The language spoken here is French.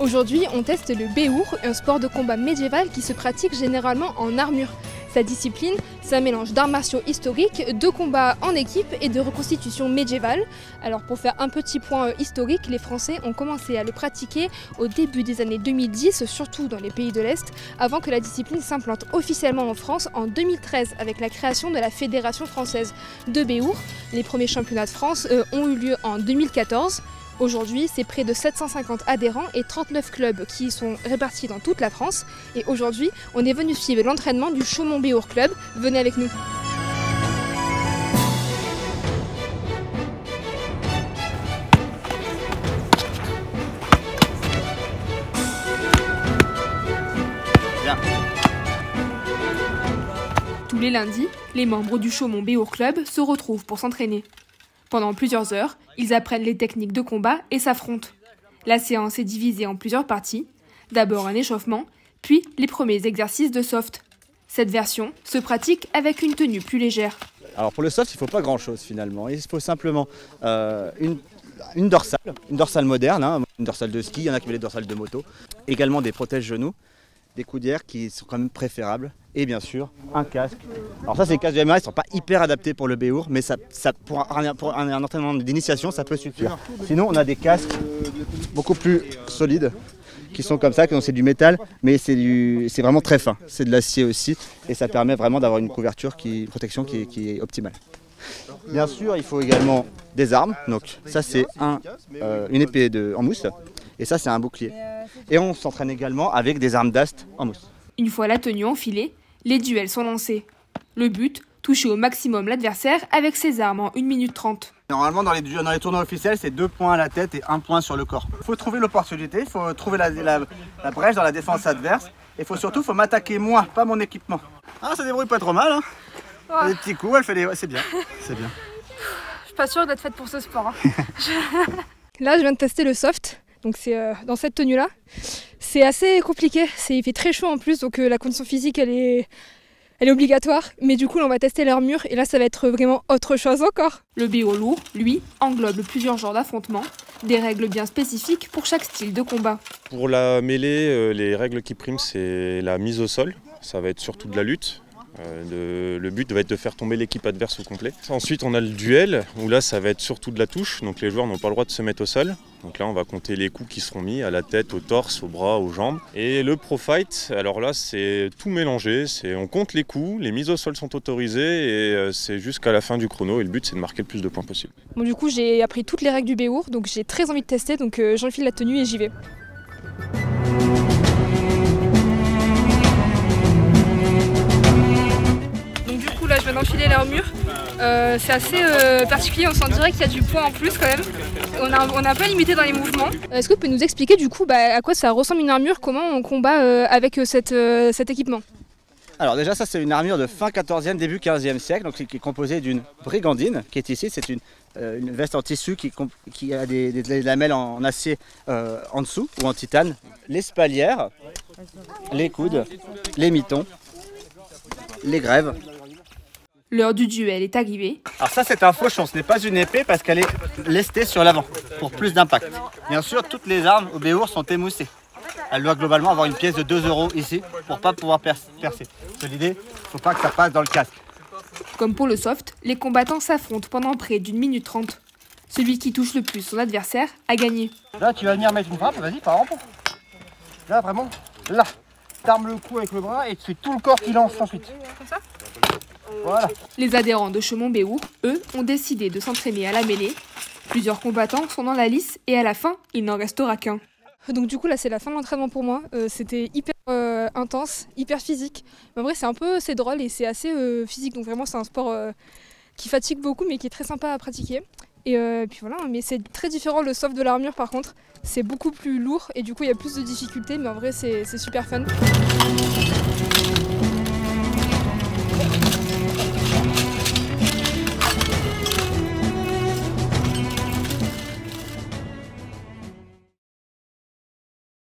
Aujourd'hui, on teste le béour, un sport de combat médiéval qui se pratique généralement en armure. Sa discipline, c'est un mélange d'arts martiaux historiques, de combats en équipe et de reconstitution médiévale. Alors pour faire un petit point historique, les Français ont commencé à le pratiquer au début des années 2010, surtout dans les pays de l'Est, avant que la discipline s'implante officiellement en France en 2013 avec la création de la Fédération française de béour. Les premiers championnats de France ont eu lieu en 2014. Aujourd'hui, c'est près de 750 adhérents et 39 clubs qui sont répartis dans toute la France. Et aujourd'hui, on est venu suivre l'entraînement du Chaumont Béour Club. Venez avec nous. Bien. Tous les lundis, les membres du Chaumont Béour Club se retrouvent pour s'entraîner. Pendant plusieurs heures, ils apprennent les techniques de combat et s'affrontent. La séance est divisée en plusieurs parties. D'abord un échauffement, puis les premiers exercices de soft. Cette version se pratique avec une tenue plus légère. Alors pour le soft, il ne faut pas grand-chose finalement. Il faut simplement une dorsale moderne, une dorsale de ski, il y en a qui mettent des dorsales de moto. Également des protège-genoux, des coudières qui sont quand même préférables. Et bien sûr, un casque. Alors ça, c'est les casques de MMA, ils ne sont pas hyper adaptés pour le béour, mais ça, pour un entraînement d'initiation, ça peut suffire. Sinon, on a des casques beaucoup plus solides, qui sont comme ça, c'est du métal, mais c'est vraiment très fin. C'est de l'acier aussi, et ça permet vraiment d'avoir une couverture, une protection qui est optimale. Bien sûr, il faut également des armes. Donc ça, c'est une épée en mousse, et ça, c'est un bouclier. Et on s'entraîne également avec des armes d'ast en mousse. Une fois la tenue enfilée, les duels sont lancés. Le but, toucher au maximum l'adversaire avec ses armes en 1 minute 30. Normalement, dans les tournois officiels, c'est 2 points à la tête et 1 point sur le corps. Il faut trouver l'opportunité, il faut trouver la brèche dans la défense adverse. Et surtout, il faut m'attaquer moi, pas mon équipement. Ah, ça débrouille pas trop mal. Hein. Ouais. Des petits coups, elle fait des... Ouais, c'est bien. C'est bien. Je suis pas sûre d'être faite pour ce sport. Hein. Là, je viens de tester le soft. Donc c'est dans cette tenue-là. C'est assez compliqué, il fait très chaud en plus, donc la condition physique elle est obligatoire. Mais du coup là, on va tester l'armure et là ça va être vraiment autre chose encore. Le béour lourd, lui, englobe plusieurs genres d'affrontements, des règles bien spécifiques pour chaque style de combat. Pour la mêlée, les règles qui priment c'est la mise au sol, ça va être surtout de la lutte. Le but va être de faire tomber l'équipe adverse au complet. Ensuite on a le duel où là ça va être surtout de la touche, donc les joueurs n'ont pas le droit de se mettre au sol. Donc là on va compter les coups qui seront mis à la tête, au torse, au bras, aux jambes. Et le pro fight, alors là c'est tout mélangé, on compte les coups, les mises au sol sont autorisées et c'est jusqu'à la fin du chrono et le but c'est de marquer le plus de points possible. Bon du coup j'ai appris toutes les règles du béour, donc j'ai très envie de tester, donc j'enfile la tenue et j'y vais. Là, je viens d'enfiler l'armure. C'est assez particulier, on sent direct qu'il y a du poids en plus quand même. On est un peu limité dans les mouvements. Est-ce que vous pouvez nous expliquer du coup à quoi ça ressemble une armure, comment on combat avec cet équipement? Alors déjà ça c'est une armure de fin 14e, début 15e siècle, donc qui est composée d'une brigandine qui est ici, c'est une veste en tissu qui a des lamelles en acier en dessous ou en titane, les spalières, les coudes, les mitons, les grèves. L'heure du duel est arrivée. Alors ça c'est un fauchon, ce n'est pas une épée parce qu'elle est lestée sur l'avant pour plus d'impact. Bien sûr toutes les armes au béour sont émoussées. Elle doit globalement avoir une pièce de 2 € ici pour ne pas pouvoir percer. C'est l'idée, il ne faut pas que ça passe dans le casque. Comme pour le soft, les combattants s'affrontent pendant près d'1 minute 30. Celui qui touche le plus son adversaire a gagné. Là tu vas venir mettre une frappe, vas-y par exemple. Là vraiment, là. T'armes le cou avec le bras et tu fais tout le corps qui lance ensuite. Comme ça ? Voilà. Les adhérents de Chaumont Béour, eux, ont décidé de s'entraîner à la mêlée. Plusieurs combattants sont dans la lice et à la fin, il n'en restera qu'un. Donc du coup là c'est la fin de l'entraînement pour moi. C'était hyper intense, hyper physique. Mais en vrai c'est drôle et c'est assez physique, donc vraiment c'est un sport qui fatigue beaucoup mais qui est très sympa à pratiquer. Et puis voilà, mais c'est très différent le soft de l'armure par contre. C'est beaucoup plus lourd et du coup il y a plus de difficultés, mais en vrai c'est super fun.